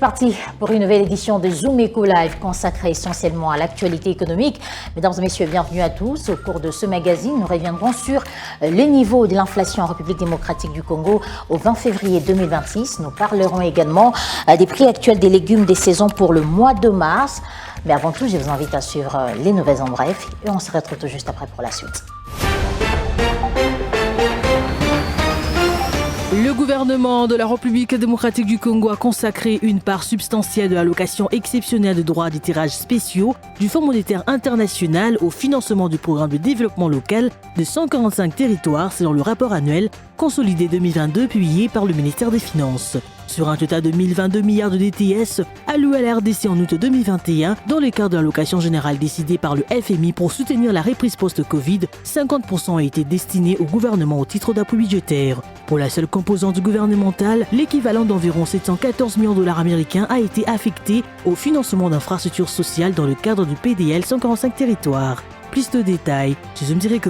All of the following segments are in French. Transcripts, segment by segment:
parti pour une nouvelle édition de Zoom Eco Live consacrée essentiellement à l'actualité économique. Mesdames et messieurs, bienvenue à tous. Au cours de ce magazine, nous reviendrons sur les niveaux de l'inflation en République démocratique du Congo au 20 février 2026. Nous parlerons également des prix actuels des légumes des saisons pour le mois de mars. Mais avant tout, je vous invite à suivre les nouvelles en bref et on se retrouve tout juste après pour la suite. Le gouvernement de la République démocratique du Congo a consacré une part substantielle de l'allocation exceptionnelle de droits des tirages spéciaux du Fonds monétaire international au financement du programme de développement local de 145 territoires selon le rapport annuel consolidé 2022 publié par le ministère des Finances. Sur un total de 1022 milliards de DTS alloués à la RDC en août 2021, dans le cadre de l'allocation générale décidée par le FMI pour soutenir la reprise post-Covid, 50% a été destiné au gouvernement au titre d'appui budgétaire. Pour la seule composante gouvernementale, l'équivalent d'environ 714 millions de dollars américains a été affecté au financement d'infrastructures sociales dans le cadre du PDL 145 territoires. Plus de détails, je me dirais que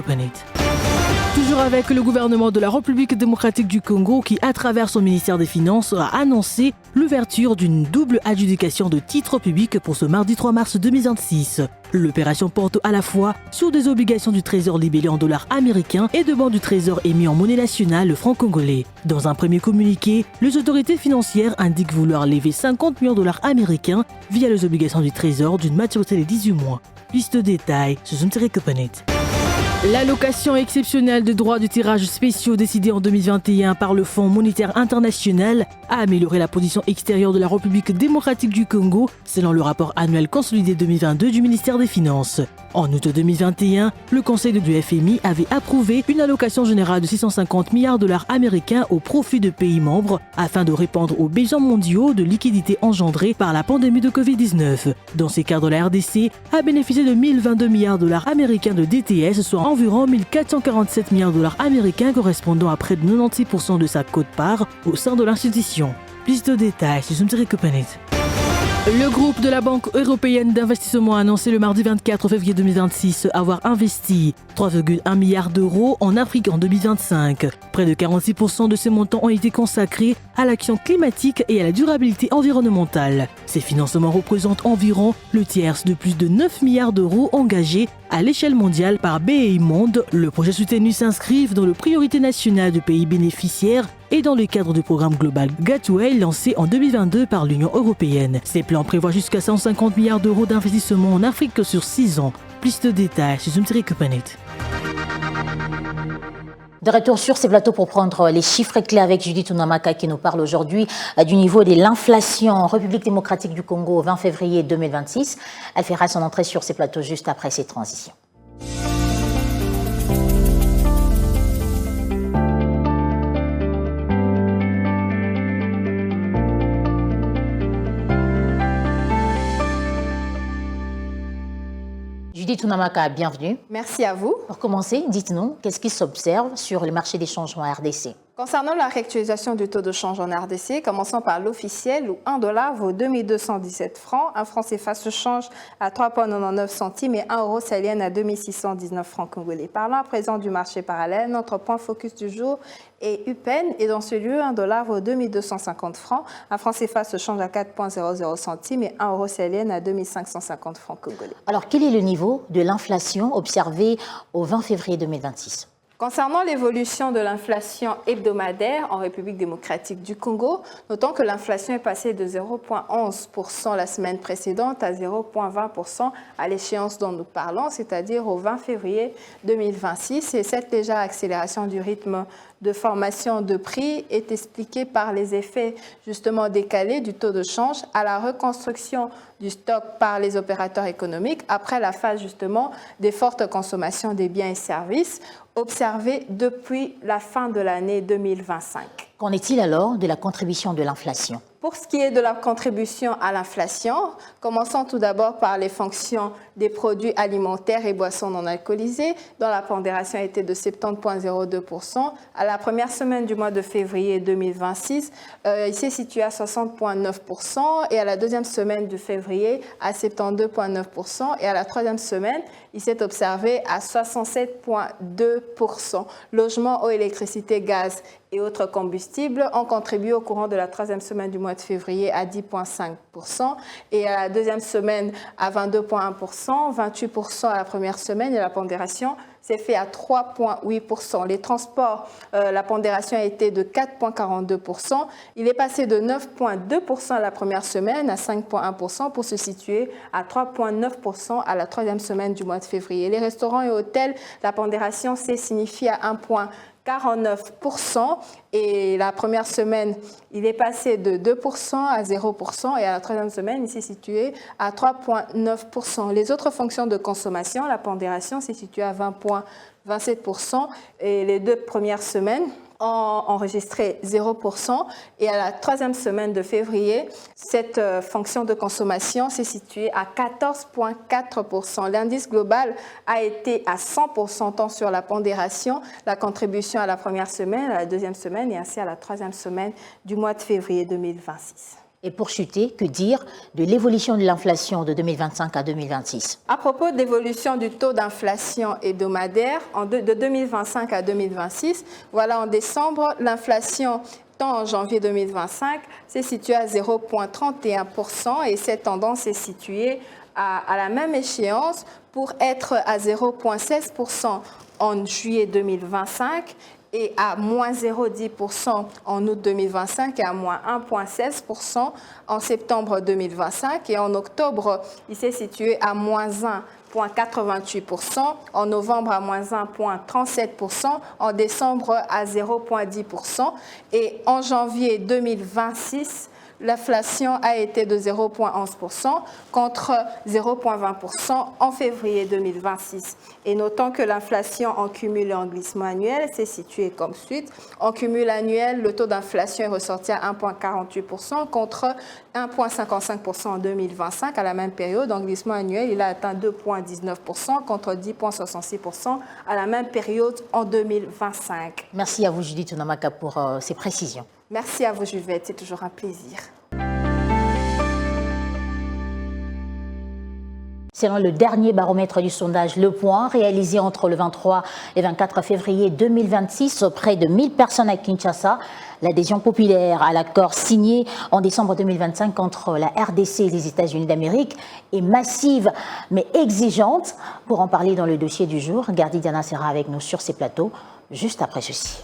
Toujours avec le gouvernement de la République démocratique du Congo qui, à travers son ministère des Finances, a annoncé l'ouverture d'une double adjudication de titres publics pour ce mardi 3 mars 2026. L'opération porte à la fois sur des obligations du Trésor libellées en dollars américains et de bons du Trésor émis en monnaie nationale, le franc congolais. Dans un premier communiqué, les autorités financières indiquent vouloir lever 50 millions de dollars américains via les obligations du Trésor d'une maturité de 18 mois. Plus de détails, je me dirais que L'allocation exceptionnelle de droits de tirage spéciaux décidée en 2021 par le Fonds monétaire international a amélioré la position extérieure de la République démocratique du Congo selon le rapport annuel consolidé 2022 du ministère des Finances. En août 2021, le Conseil du FMI avait approuvé une allocation générale de 650 milliards de dollars américains au profit de pays membres afin de répondre aux besoins mondiaux de liquidités engendrés par la pandémie de Covid-19. Dans ces cadres, la RDC a bénéficié de 1022 milliards de dollars américains de DTS, soit environ 1447 milliards de dollars américains correspondant à près de 96% de sa quote-part au sein de l'institution. Plus de détails, je me dirais que Le groupe de la Banque européenne d'investissement a annoncé le mardi 24 février 2026 avoir investi 3,1 milliards d'euros en Afrique en 2025. Près de 46% de ces montants ont été consacrés à l'action climatique et à la durabilité environnementale. Ces financements représentent environ le tiers de plus de 9 milliards d'euros engagés à l'échelle mondiale par BEI Monde. Le projet soutenu s'inscrit dans les priorités nationales du pays bénéficiaire et dans le cadre du programme global Gateway lancé en 2022 par l'Union européenne. Ces plans prévoient jusqu'à 150 milliards d'euros d'investissement en Afrique sur 6 ans. Plus de détails, je me dirais que De retour sur ces plateaux pour prendre les chiffres clés avec Judith Unamaka qui nous parle aujourd'hui du niveau de l'inflation en République démocratique du Congo au 20 février 2026. Elle fera son entrée sur ces plateaux juste après ces transitions. Judith Unamaka, bienvenue. Merci à vous. Pour commencer, dites-nous, qu'est-ce qui s'observe sur le marché des changements RDC? Concernant la réactualisation du taux de change en RDC, commençons par l'officiel où 1 dollar vaut 2217 francs, un franc CFA se change à 3,99 centimes et 1 euro sahélien à 2619 francs congolais. Parlant à présent du marché parallèle, notre point focus du jour est UPEN et dans ce lieu, 1 dollar vaut 2250 francs, un franc CFA se change à 4,00 centimes et 1 euro sahélien à 2550 francs congolais. Alors, quel est le niveau de l'inflation observé au 20 février 2026? Concernant l'évolution de l'inflation hebdomadaire en République démocratique du Congo, notons que l'inflation est passée de 0,11% la semaine précédente à 0,20% à l'échéance dont nous parlons, c'est-à-dire au 20 février 2026. Et cette légère accélération du rythme de formation de prix est expliquée par les effets justement décalés du taux de change à la reconstruction du stock par les opérateurs économiques après la phase justement des fortes consommations des biens et services observées depuis la fin de l'année 2025. Qu'en est-il alors de la contribution de l'inflation? Pour ce qui est de la contribution à l'inflation, commençons tout d'abord par les fonctions des produits alimentaires et boissons non alcoolisées, dont la pondération était de 70,02%. À la première semaine du mois de février 2026, il s'est situé à 60,9% et à la deuxième semaine de février à 72,9% et à la troisième semaine, il s'est observé à 67,2%. Logement, eau, électricité, gaz et autres combustibles ont contribué au courant de la troisième semaine du mois de février à 10,5% et à la deuxième semaine à 22,1%, 28% à la première semaine et la pondération s'est fait à 3,8%. Les transports, la pondération a été de 4,42%. Il est passé de 9,2% à la première semaine à 5,1% pour se situer à 3,9% à la troisième semaine du mois de février. Les restaurants et hôtels, la pondération s'est signifiée à 1,49% et la première semaine, il est passé de 2% à 0% et à la troisième semaine, il s'est situé à 3,9%. Les autres fonctions de consommation, la pondération s'est située à 20,27% et les deux premières semaines ont enregistré 0% et à la troisième semaine de février, cette fonction de consommation s'est située à 14,4%. L'indice global a été à 100% tant sur la pondération, la contribution à la première semaine, à la deuxième semaine et ainsi à la troisième semaine du mois de février 2026. Et pour chuter, que dire de l'évolution de l'inflation de 2025 à 2026? À propos de l'évolution du taux d'inflation hebdomadaire de 2025 à 2026, voilà en décembre, l'inflation tant en janvier 2025 s'est située à 0,31% et cette tendance est située à la même échéance pour être à 0,16% en juillet 2025 et à moins 0,10% en août 2025 et à moins 1,16% en septembre 2025. Et en octobre, il s'est situé à moins 1,88%, en novembre à moins 1,37%, en décembre à 0,10%. Et en janvier 2026, l'inflation a été de 0,11% contre 0,20% en février 2026. Et notons que l'inflation en cumul et en glissement annuel s'est située comme suit. En cumul annuel, le taux d'inflation est ressorti à 1,48% contre 1,55% en 2025 à la même période. En glissement annuel, il a atteint 2,19% contre 10,66% à la même période en 2025. Merci à vous, Judith Onamaka, pour ces précisions. Merci à vous, Juvette. C'est toujours un plaisir. Selon le dernier baromètre du sondage Le Point, réalisé entre le 23 et 24 février 2026 auprès de 1000 personnes à Kinshasa, l'adhésion populaire à l'accord signé en décembre 2025 entre la RDC et les États-Unis d'Amérique est massive mais exigeante. Pour en parler dans le dossier du jour, Gardi Diana sera avec nous sur ces plateaux juste après ceci.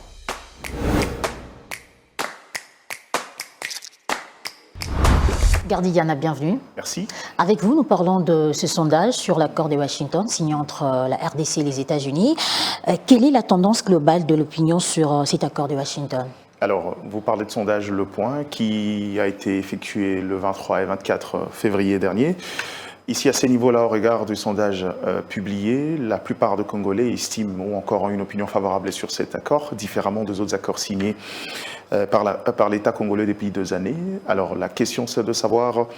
Gardi Diana, bienvenue. Merci. Avec vous, nous parlons de ce sondage sur l'accord de Washington signé entre la RDC et les États-Unis. Quelle est la tendance globale de l'opinion sur cet accord de Washington? Alors, vous parlez de sondage Le Point qui a été effectué le 23 et 24 février dernier. Ici, à ces niveaux-là, au regard du sondage publié, la plupart des Congolais estiment ou encore ont une opinion favorable sur cet accord, différemment des autres accords signés par l'État congolais depuis 2 années. Alors, la question, c'est de savoir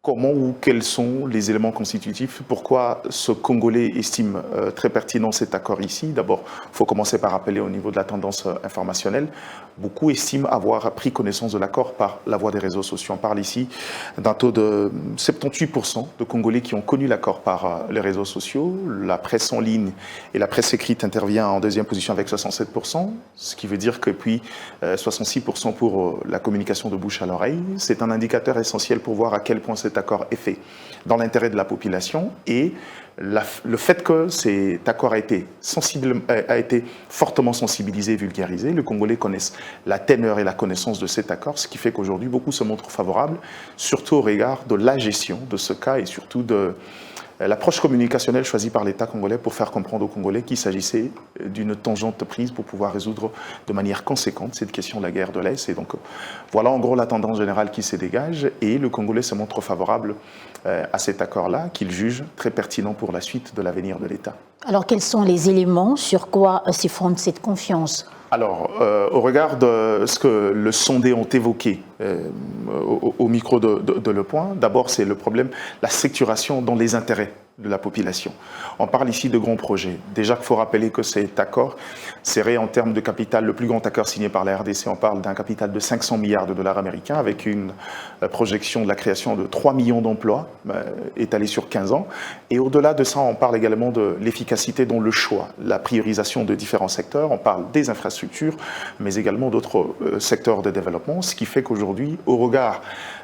comment ou quels sont les éléments constitutifs, pourquoi ce Congolais estime très pertinent cet accord ici. D'abord, il faut commencer par rappeler au niveau de la tendance informationnelle. Beaucoup estiment avoir pris connaissance de l'accord par la voie des réseaux sociaux. On parle ici d'un taux de 78% de Congolais qui ont connu l'accord par les réseaux sociaux. La presse en ligne et la presse écrite intervient en deuxième position avec 67%, ce qui veut dire que puis 66% pour la communication de bouche à l'oreille. C'est un indicateur essentiel pour voir à quel point cet accord est fait dans l'intérêt de la population et le fait que cet accord a été fortement sensibilisé et vulgarisé. Les Congolais connaissent la teneur et la connaissance de cet accord, ce qui fait qu'aujourd'hui, beaucoup se montrent favorables, surtout au regard de la gestion de ce cas et surtout de l'approche communicationnelle choisie par l'État congolais pour faire comprendre aux Congolais qu'il s'agissait d'une tangente prise pour pouvoir résoudre de manière conséquente cette question de la guerre de l'Est. Et donc, voilà en gros la tendance générale qui se dégage et le Congolais se montre favorable à cet accord-là, qu'il juge très pertinent pour la suite de l'avenir de l'État. Alors, quels sont les éléments sur quoi se fonde cette confiance ? Alors, au regard de ce que le sondé ont évoqué au micro de Le Point, d'abord c'est le problème, la structuration dans les intérêts de la population. On parle ici de grands projets. Déjà qu'il faut rappeler que cet accord serait en termes de capital le plus grand accord signé par la RDC. On parle d'un capital de 500 milliards de dollars américains avec une projection de la création de 3 millions d'emplois étalés sur 15 ans. Et au-delà de ça, on parle également de l'efficacité dans le choix, la priorisation de différents secteurs. On parle des infrastructures, mais également d'autres secteurs de développement, ce qui fait qu'aujourd'hui, au regard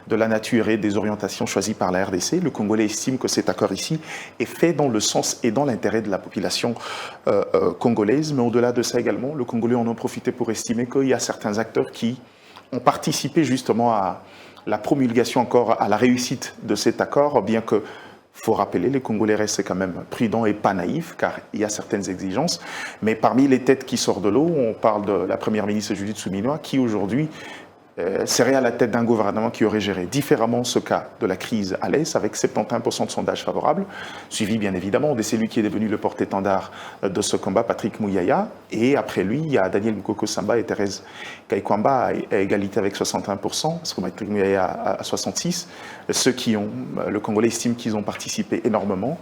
de la nature et des orientations choisies par la RDC, le Congolais estime que cet accord ici est fait dans le sens et dans l'intérêt de la population congolaise. Mais au-delà de ça également, le Congolais en a profité pour estimer qu'il y a certains acteurs qui ont participé justement à la promulgation, encore à la réussite de cet accord, bien que, faut rappeler, les Congolais restent quand même prudents et pas naïfs, car il y a certaines exigences. Mais parmi les têtes qui sortent de l'eau, on parle de la première ministre Judith Suminwa, qui aujourd'hui serait à la tête d'un gouvernement qui aurait géré différemment ce cas de la crise à l'Est, avec 71% de sondages favorables, suivi bien évidemment de celui qui est devenu le porte-étendard de ce combat, Patrick Mouyaya, et après lui, il y a Daniel Nkoko Samba et Thérèse Kaikwamba à égalité avec 61%, parce que Patrick Mouyaya à 66%, ceux qui ont, le Congolais estime qu'ils ont participé énormément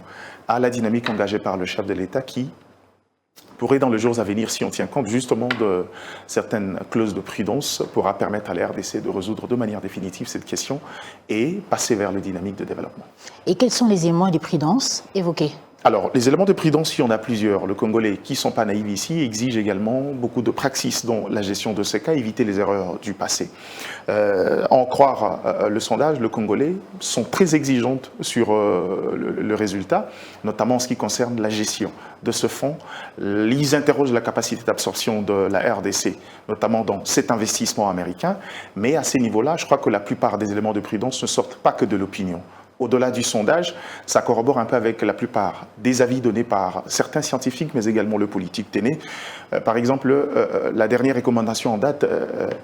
à la dynamique engagée par le chef de l'État qui pourrait dans les jours à venir, si on tient compte justement de certaines clauses de prudence, pourra permettre à la RDC de résoudre de manière définitive cette question et passer vers le dynamique de développement. Et quels sont les éléments de prudence évoqués ? Alors, les éléments de prudence, il y en a plusieurs. Le Congolais, qui ne sont pas naïfs ici, exige également beaucoup de praxis dans la gestion de ces cas, éviter les erreurs du passé. En croire le sondage, les Congolais sont très exigeantes sur le résultat, notamment en ce qui concerne la gestion de ce fonds. Ils interrogent la capacité d'absorption de la RDC, notamment dans cet investissement américain. Mais à ces niveaux-là, je crois que la plupart des éléments de prudence ne sortent pas que de l'opinion. Au-delà du sondage, ça corrobore un peu avec la plupart des avis donnés par certains scientifiques, mais également le politique téné. Par exemple, la dernière recommandation en date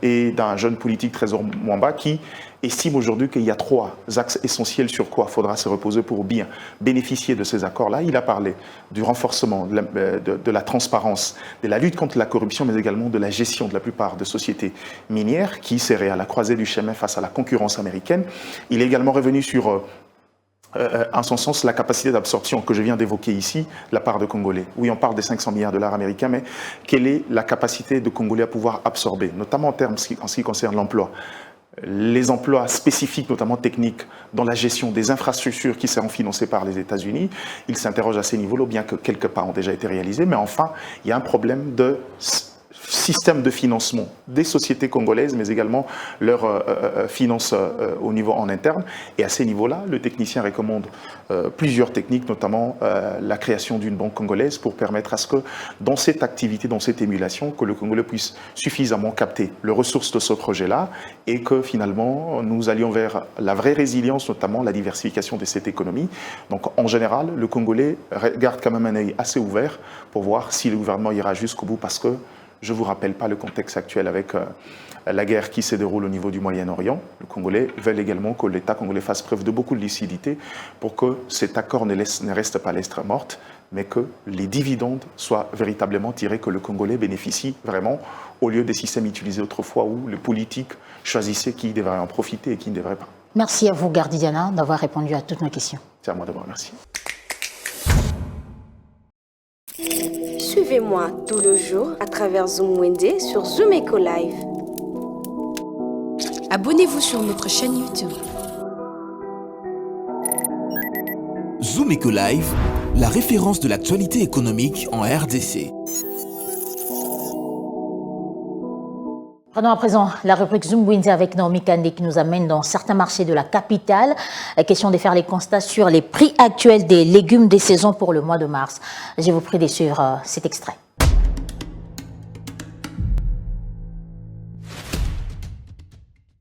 est d'un jeune politique, Trésor Mwamba, qui estime aujourd'hui qu'il y a 3 axes essentiels sur quoi il faudra se reposer pour bien bénéficier de ces accords-là. Il a parlé du renforcement de la transparence, de la lutte contre la corruption, mais également de la gestion de la plupart des sociétés minières qui seraient à la croisée du chemin face à la concurrence américaine. Il est également revenu sur en son sens, la capacité d'absorption que je viens d'évoquer ici, de la part de Congolais. Oui, on parle des 500 milliards de dollars américains, mais quelle est la capacité de Congolais à pouvoir absorber, notamment en ce qui concerne l'emploi? Les emplois spécifiques, notamment techniques, dans la gestion des infrastructures qui seront financées par les États-Unis. Ils s'interrogent à ces niveaux-là, bien que quelques pas ont déjà été réalisés. Mais enfin, il y a un problème de système de financement des sociétés congolaises, mais également leurs finances au niveau en interne. Et à ces niveaux-là, le technicien recommande plusieurs techniques, notamment la création d'une banque congolaise pour permettre à ce que dans cette activité, dans cette émulation, que le Congolais puisse suffisamment capter les ressources de ce projet-là et que finalement nous allions vers la vraie résilience, notamment la diversification de cette économie. Donc en général, le Congolais garde quand même un œil assez ouvert pour voir si le gouvernement ira jusqu'au bout, parce que je ne vous rappelle pas le contexte actuel avec la guerre qui se déroule au niveau du Moyen-Orient. Le Congolais veut également que l'État congolais fasse preuve de beaucoup de lucidité pour que cet accord ne reste pas lettre morte, mais que les dividendes soient véritablement tirés, que le Congolais bénéficie vraiment, au lieu des systèmes utilisés autrefois où les politiques choisissaient qui devrait en profiter et qui ne devrait pas. Merci à vous, Gardidiana, d'avoir répondu à toutes nos questions. C'est à moi de vous remercier. Suivez-moi tout le jour à travers Zoom Wende sur Zoom Eco Live. Abonnez-vous sur notre chaîne YouTube. Zoom Eco Live, la référence de l'actualité économique en RDC. Prenons à présent la rubrique Zoom Wende avec Naomi Kandé qui nous amène dans certains marchés de la capitale. Question de faire les constats sur les prix actuels des légumes des saisons pour le mois de mars. Je vous prie de suivre cet extrait.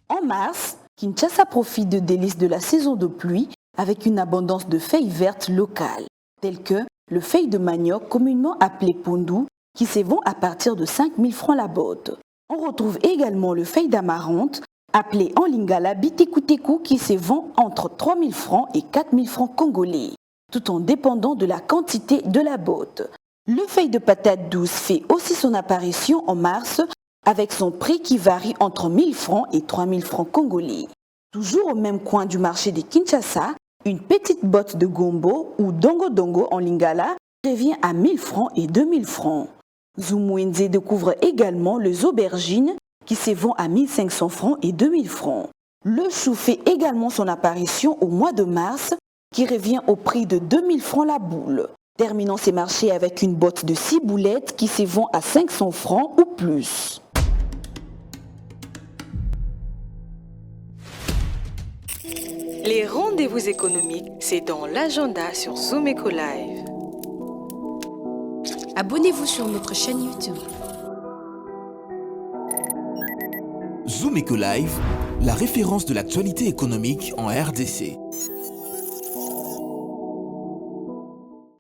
En mars, Kinshasa profite de délices de la saison de pluie avec une abondance de feuilles vertes locales, telles que le feuille de manioc communément appelé pondou qui se vend à partir de 5 000 francs la botte. On retrouve également le feuille d'amarante, appelé en lingala bitekuteku, qui se vend entre 3 000 francs et 4 000 francs congolais, tout en dépendant de la quantité de la botte. Le feuille de patate douce fait aussi son apparition en mars, avec son prix qui varie entre 1 000 francs et 3 000 francs congolais. Toujours au même coin du marché de Kinshasa, Une petite botte de gombo ou dongo-dongo en lingala revient à 1000 francs et 2000 francs. Zumwende découvre également les aubergines qui se vendent à 1500 francs et 2000 francs. Le chou fait également son apparition au mois de mars qui revient au prix de 2000 francs la boule. Terminons ces marchés avec une botte de ciboulettes qui se vend à 500 francs ou plus. Les rendez-vous économiques, c'est dans l'agenda sur Zoom Eco Live. Abonnez-vous sur notre chaîne YouTube. Zoom Eco Live, la référence de l'actualité économique en RDC.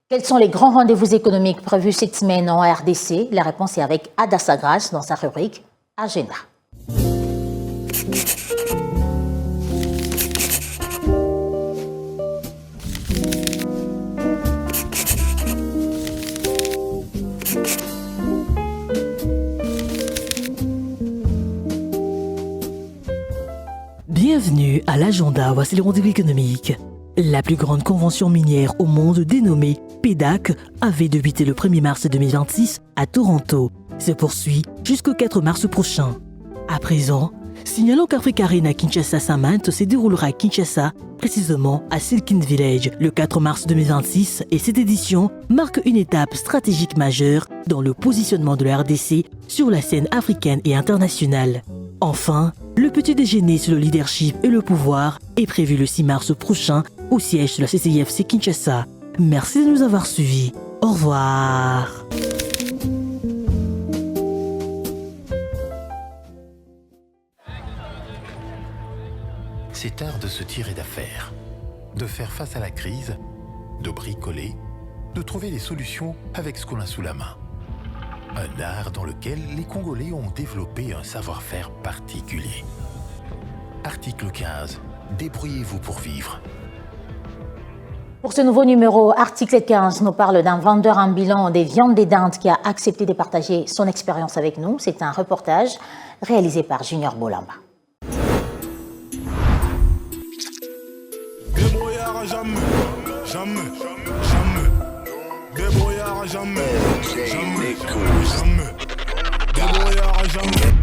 Quels sont les grands rendez-vous économiques prévus cette semaine en RDC? La réponse est avec Ada Sagras dans sa rubrique Agenda. Bienvenue à l'agenda, voici les rendez-vous économiques. La plus grande convention minière au monde dénommée PDAC avait débuté le 1er mars 2026 à Toronto, se poursuit jusqu'au 4 mars prochain. À présent, signalons qu'Africa Arena Kinshasa Samant se déroulera à Kinshasa, précisément à Silkin Village, le 4 mars 2026 et cette édition marque une étape stratégique majeure dans le positionnement de la RDC sur la scène africaine et internationale. Enfin, le petit déjeuner sur le leadership et le pouvoir est prévu le 6 mars prochain au siège de la CCIFC Kinshasa. Merci de nous avoir suivis. Au revoir. C'est art de se tirer d'affaire, de faire face à la crise, de bricoler, de trouver des solutions avec ce qu'on a sous la main. Un art dans lequel les Congolais ont développé un savoir-faire particulier. Article 15. Débrouillez-vous pour vivre. Pour ce nouveau numéro, Article 15 nous parle d'un vendeur ambulant des viandes des dindes qui a accepté de partager son expérience avec nous. C'est un reportage réalisé par Junior Bolamba. Débrouillard jamais, jamais, jamais. Débrouillard jamais, jamais, jamais. Débrouillard jamais.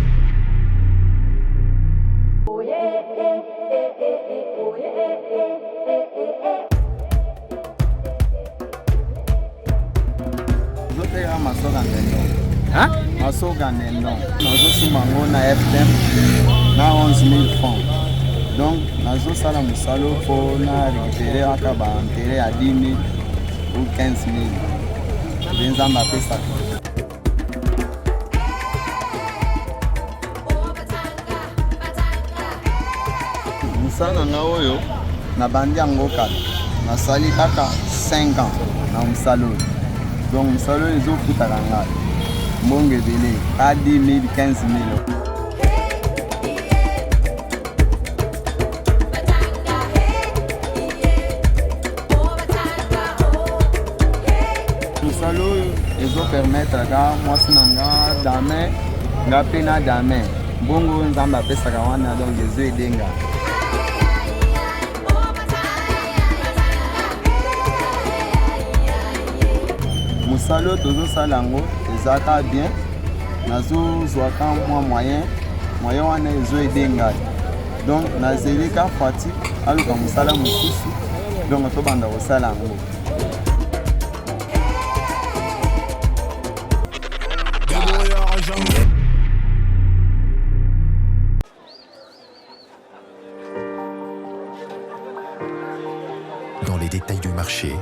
Masoga nendo nazosumango na FDM na 11 000 francs. Donc nazosala mosalo mpo na récupérer aka baintere ya 10 000 ou 15 000 nde nzambe apesaka. mosala na nga oyo nabandi yango kala nasali kaka 5 ans na mosala oyo. Donc mosala oyo ezofutaka ngai mbongo ebele ka 10 000 15 000. mosala oyo ezopermettre ka mwasi na nga dame nga mpe na dame mbongo nzambe apesaka wana donc ezoedenga. mosala oyo tozosala yango ezaka bien nazozwaka mwa moyen wana ezoede ngai donc nazeli ka fatigue aluka mosala mosusu donc tobanda kosala yango. Dans les détails du marché,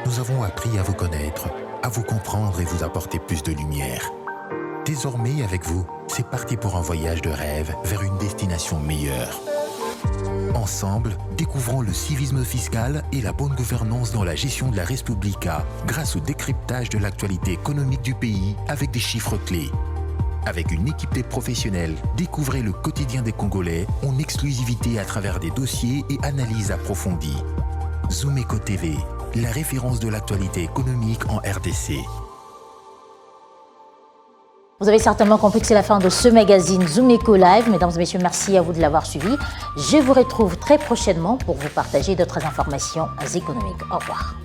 nous avons appris à vous connaître, à vous comprendre et vous apporter plus de lumière. Désormais, avec vous, c'est parti pour un voyage de rêve vers une destination meilleure. Ensemble, découvrons le civisme fiscal et la bonne gouvernance dans la gestion de la Respublica grâce au décryptage de l'actualité économique du pays avec des chiffres clés. Avec une équipe de professionnels, découvrez le quotidien des Congolais en exclusivité à travers des dossiers et analyses approfondies. Zoom Eco TV, la référence de l'actualité économique en RDC. Vous avez certainement compris que c'est la fin de ce magazine Zoom Eco Live. Mesdames et messieurs, merci à vous de l'avoir suivi. Je vous retrouve très prochainement pour vous partager d'autres informations économiques. Au revoir.